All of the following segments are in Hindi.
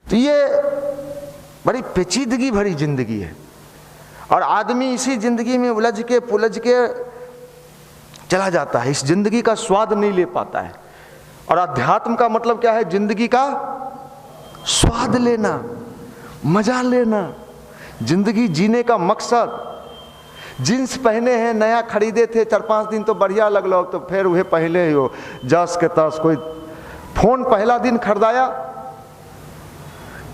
तो ये बड़ी पेचीदगी भरी जिंदगी है और आदमी इसी जिंदगी में उलझ के पुलझ के चला जाता है, इस जिंदगी का स्वाद नहीं ले पाता है। और अध्यात्म का मतलब क्या है? जिंदगी का स्वाद लेना, मजा लेना, जिंदगी जीने का मकसद। जींस पहने हैं, नया खरीदे थे, 4-5 दिन तो बढ़िया लगलो, तो फिर वह पहले ही हो जस के तस। कोई फोन पहला दिन खरीदाया,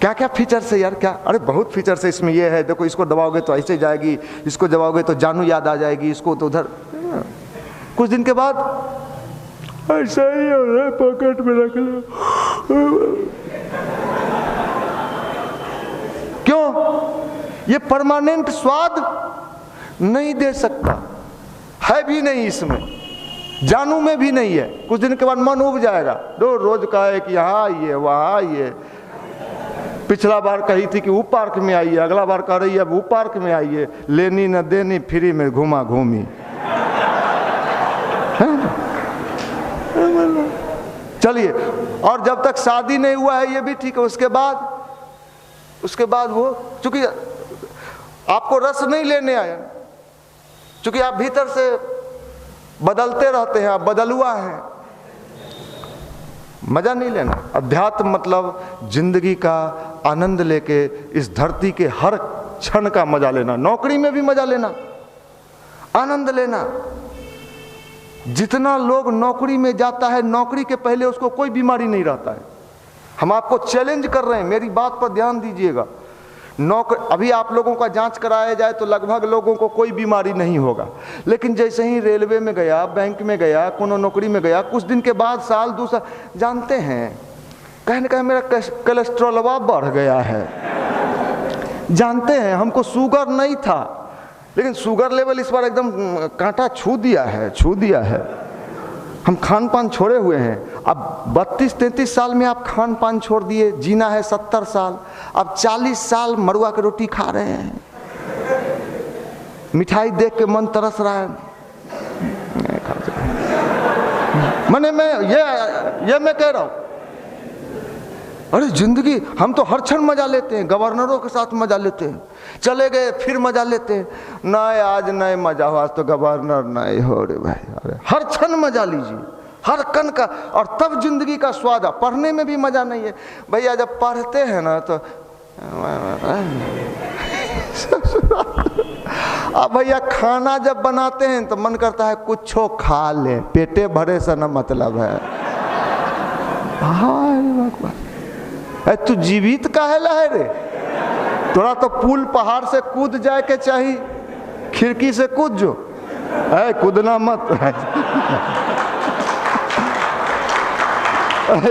क्या क्या फीचर्स है यार, क्या, अरे बहुत फीचर्स है इसमें, ये है देखो, इसको दबाओगे तो ऐसे जाएगी, इसको दबाओगे तो जानू याद आ जाएगी, इसको तो उधर। कुछ दिन के बाद ऐसा ही हो रहा है, पॉकेट में रख लो। क्यों? ये परमानेंट स्वाद नहीं दे सकता है, भी नहीं इसमें, जानू में भी नहीं है। कुछ दिन के बाद मन उब जाएगा, रोज का है कि यहाँ आइए वहाँ आइए। पिछला बार कही थी कि वो पार्क में आइए, अगला बार कह रही है अब वो पार्क में आइए, लेनी न देनी, फ्री में घुमा घूमी। चलिए, और जब तक शादी नहीं हुआ है ये भी ठीक है, उसके बाद वो, चूंकि आपको रस नहीं लेने आया, चूंकि आप भीतर से बदलते रहते हैं, आप बदलुआ हैं, मजा नहीं लेना। अध्यात्म मतलब जिंदगी का आनंद लेके इस धरती के हर क्षण का मजा लेना, नौकरी में भी मजा लेना, आनंद लेना। जितना लोग नौकरी में जाता है, नौकरी के पहले उसको कोई बीमारी नहीं रहता है। हम आपको चैलेंज कर रहे हैं, मेरी बात पर ध्यान दीजिएगा। अभी आप लोगों का जांच कराया जाए तो लगभग लोगों को कोई बीमारी नहीं होगा, लेकिन जैसे ही रेलवे में गया, बैंक में गया, कोनो नौकरी में गया, कुछ दिन के बाद, साल दूसरा, जानते हैं, कहने का मेरा कोलेस्ट्रॉलवा बढ़ गया है। जानते हैं, हमको शुगर नहीं था, लेकिन शुगर लेवल इस बार एकदम कांटा छू दिया है। हम खान पान छोड़े हुए हैं। अब 32-33 साल में आप खान पान छोड़ दिए, जीना है 70 साल, अब 40 साल मरुआ की रोटी खा रहे हैं, मिठाई देख के मन तरस रहा है। मैंने मैं कह रहा हूं, अरे जिंदगी, हम तो हर क्षण मजा लेते हैं, गवर्नरों के साथ मजा लेते हैं, चले गए फिर मजा लेते हैं, नहीं आज नहीं मजा हो, आज तो गवर्नर नहीं हो रे भाई। अरे हर क्षण मजा लीजिए, हर कण का, और तब जिंदगी का स्वाद। पढ़ने में भी मजा नहीं है भैया, जब पढ़ते हैं ना तो अब भैया खाना जब बनाते हैं तो मन करता है कुछ खा ले, पेटे भरे से ना मतलब है। तू जीवित काहेला है रे? तोरा तो पुल पहाड़ से कूद जाए के चाहिए, खिड़की से कूद जो, कूदना मत।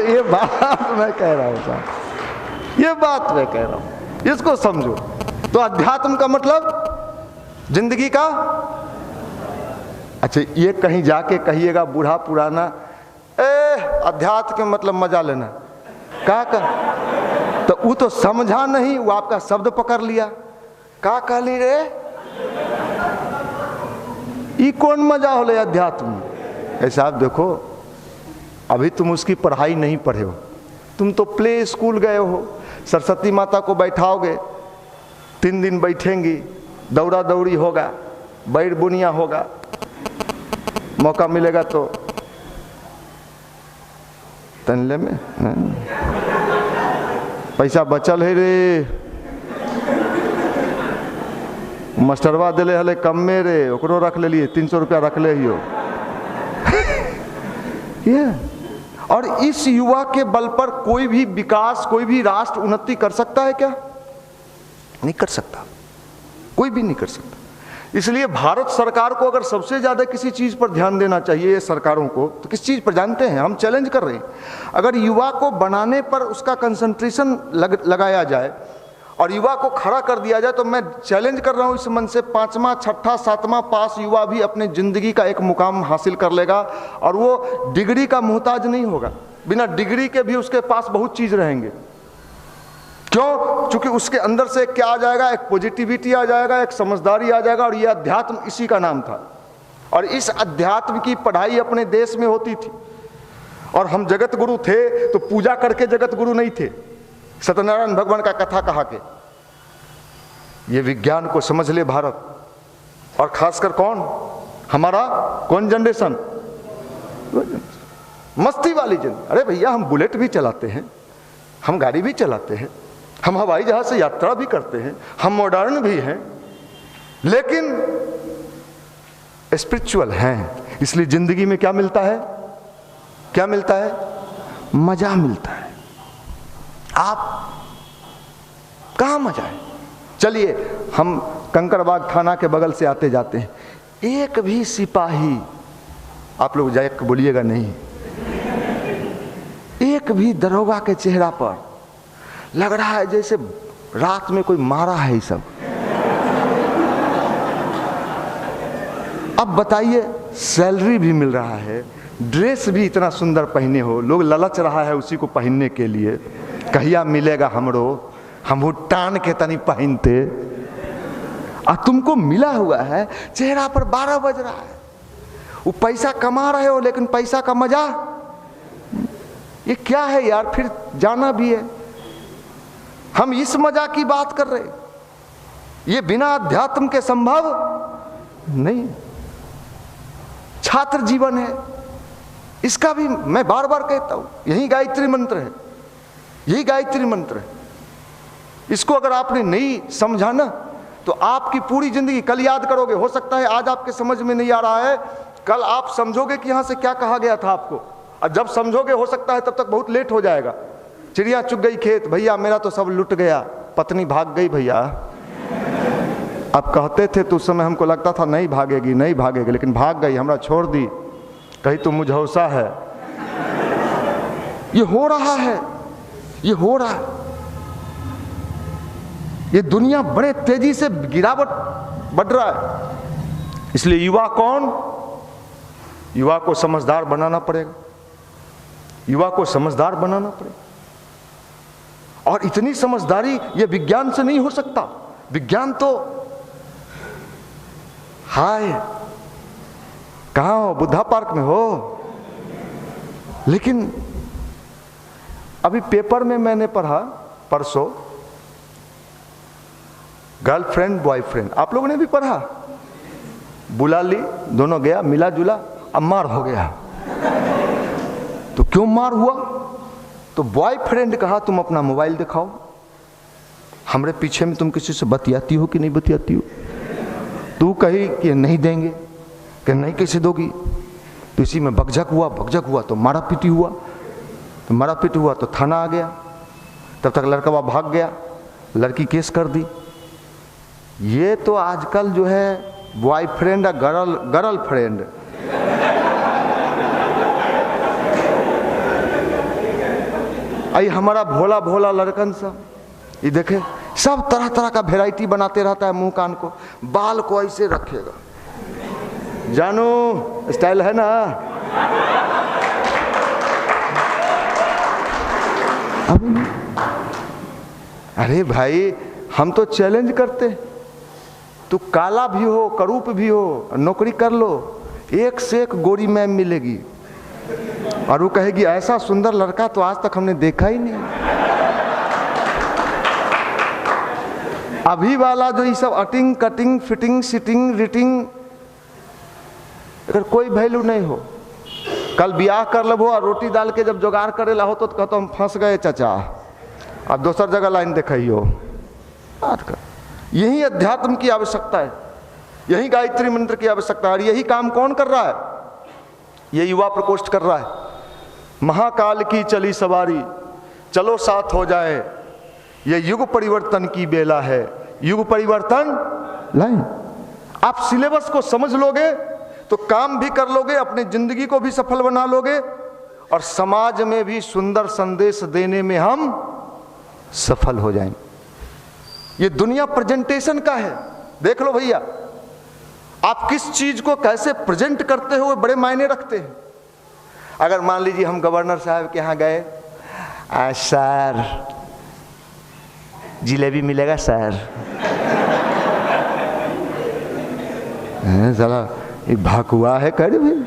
ये बात मैं कह रहा हूँ साहब, ये बात मैं कह रहा हूँ, इसको समझो। तो अध्यात्म का मतलब जिंदगी का, अच्छा ये कहीं जाके कहिएगा बूढ़ा पुराना, अध्यात्म के मतलब मजा लेना, का तो वो तो समझा नहीं, वो आपका शब्द पकड़ लिया, का कहली रे, ये कौन मजा हो ले अध्यात्म? ऐसा आप देखो, अभी तुम उसकी पढ़ाई नहीं पढ़े हो, तुम तो प्ले स्कूल गए हो, सरस्वती माता को बैठाओगे, 3 दिन बैठेंगी, दौड़ा दौड़ी होगा, बैर बुनिया होगा, मौका मिलेगा तो तनले में पैसा बचल है रे, मास्टरवा दिले हले कम में रे, ओकरो रख ले लिए, 300 रुपया रख ले हियो। और इस युवा के बल पर कोई भी विकास, कोई भी राष्ट्र उन्नति कर सकता है क्या? नहीं कर सकता, कोई भी नहीं कर सकता। इसलिए भारत सरकार को अगर सबसे ज्यादा किसी चीज पर ध्यान देना चाहिए सरकारों को, तो किस चीज पर जानते हैं? हम चैलेंज कर रहे हैं, अगर युवा को बनाने पर उसका कंसंट्रेशन लगाया जाए और युवा को खड़ा कर दिया जाए, तो मैं चैलेंज कर रहा हूं इस मन से, 5वां 6ठा 7वां पास युवा भी अपने जिंदगी का एक मुकाम हासिल कर लेगा, और वो डिग्री का मोहताज नहीं होगा। बिना डिग्री के भी उसके पास बहुत चीज रहेंगे। क्यों? क्योंकि उसके अंदर से क्या आ जाएगा? एक पॉजिटिविटी आ जाएगा, एक समझदारी आ जाएगा, और ये अध्यात्म इसी का नाम था। और इस अध्यात्म की पढ़ाई अपने देश में होती थी, और हम जगत गुरु थे तो पूजा करके जगत गुरु नहीं थे, सत्यनारायण भगवान का कथा कहा के ये विज्ञान को समझ ले भारत, और खासकर कौन, हमारा कौन जनरेशन, मस्ती वाली जन। अरे भैया हम बुलेट भी चलाते हैं, हम गाड़ी भी चलाते हैं, हम हवाई जहाज से यात्रा भी करते हैं, हम मॉडर्न भी हैं, लेकिन स्पिरिचुअल हैं। इसलिए जिंदगी में क्या मिलता है, क्या मिलता है, मजा मिलता है। आप कहां मजा है। चलिए हम कंकड़बाग थाना के बगल से आते जाते हैं, एक भी सिपाही, आप लोग जाके बोलिएगा नहीं, एक भी दरोगा के चेहरा पर लग रहा है जैसे रात में कोई मारा है। सब अब बताइए, सैलरी भी मिल रहा है, ड्रेस भी इतना सुंदर पहने हो, लोग ललच रहा है उसी को पहनने के लिए, कहिया मिलेगा हमरो, हम टान के तनी पहनते, और तुमको मिला हुआ है, चेहरा पर 12 बज रहा है, वो पैसा कमा रहे हो लेकिन पैसा का मजा, ये क्या है यार। फिर जाना भी है, हम इस मजा की बात कर रहे, ये बिना अध्यात्म के संभव नहीं। छात्र जीवन है, इसका भी मैं बार बार कहता हूं, यही गायत्री मंत्र है, यही गायत्री मंत्र है। इसको अगर आपने नहीं समझा ना तो आपकी पूरी जिंदगी, कल याद करोगे, हो सकता है आज आपके समझ में नहीं आ रहा है, कल आप समझोगे कि यहां से क्या कहा गया था आपको, और जब समझोगे हो सकता है तब तक बहुत लेट हो जाएगा। चिड़िया चुग गई खेत, भैया मेरा तो सब लुट गया, पत्नी भाग गई भैया। अब कहते थे तो उस समय हमको लगता था नहीं भागेगी, नहीं भागेगी, लेकिन भाग गई, हमरा छोड़ दी, कहीं तो मुझौसा है। ये हो रहा है, ये हो रहा है। ये दुनिया बड़े तेजी से गिरावट बढ़ रहा है। इसलिए युवा कौन, युवा को समझदार बनाना पड़ेगा, युवा को समझदार बनाना पड़ेगा। और इतनी समझदारी ये विज्ञान से नहीं हो सकता। विज्ञान तो हाय कहाँ हो, बुद्धा पार्क में हो। लेकिन अभी पेपर में मैंने पढ़ा परसों, गर्लफ्रेंड बॉयफ्रेंड, आप लोगों ने भी पढ़ा, बुला ली, दोनों गया, मिला जुला, अब मार हो गया। तो क्यों मार हुआ, तो बॉयफ्रेंड कहा तुम अपना मोबाइल दिखाओ, हमरे पीछे में तुम किसी से बतियाती हो कि नहीं बतियाती हो। तू कही कि नहीं देंगे, कि नहीं कैसे दोगी, तो इसी में बकझक हुआ, बकझक हुआ तो मारा पीटी हुआ, तो मारा पीटी हुआ तो थाना आ गया। तब तक लड़का भाग गया, लड़की केस कर दी। ये तो आजकल जो है बॉयफ्रेंड और गर्लफ्रेंड, आई हमारा भोला भोला लड़कन सब, ये देखे सब तरह तरह का वेराइटी बनाते रहता है। मुंह कान को, बाल को ऐसे रखेगा, जानू स्टाइल है ना। अरे भाई हम तो चैलेंज करते, तू काला भी हो, करूप भी हो, नौकरी कर लो, एक से एक गोरी मैम मिलेगी, और वो कहेगी ऐसा सुंदर लड़का तो आज तक हमने देखा ही नहीं। अभी वाला जो ये सब eating cutting fitting sitting written, अगर कोई वैल्यू नहीं हो, कल ब्याह कर लो और रोटी डाल के जब जुगाड़ करे ला हो तो कहते हम फंस गए चाचा, अब दूसर जगह लाइन दिखाइयो। यही अध्यात्म की आवश्यकता है, यही गायत्री मंत्र की आवश्यकता है। और यही काम कौन कर रहा है, ये युवा प्रकोष्ठ कर रहा है। महाकाल की चली सवारी, चलो साथ हो जाए, ये युग परिवर्तन की बेला है, युग परिवर्तन लाइन। आप सिलेबस को समझ लोगे तो काम भी कर लोगे, अपनी जिंदगी को भी सफल बना लोगे, और समाज में भी सुंदर संदेश देने में हम सफल हो जाएंगे। ये दुनिया प्रेजेंटेशन का है। देख लो भैया, आप किस चीज को कैसे प्रेजेंट करते हो बड़े मायने रखते हैं। अगर मान लीजिए हम गवर्नर साहब के यहाँ गए, सर जिलेबी मिलेगा सर, साला एक भाकुआ है, कह रहे भाई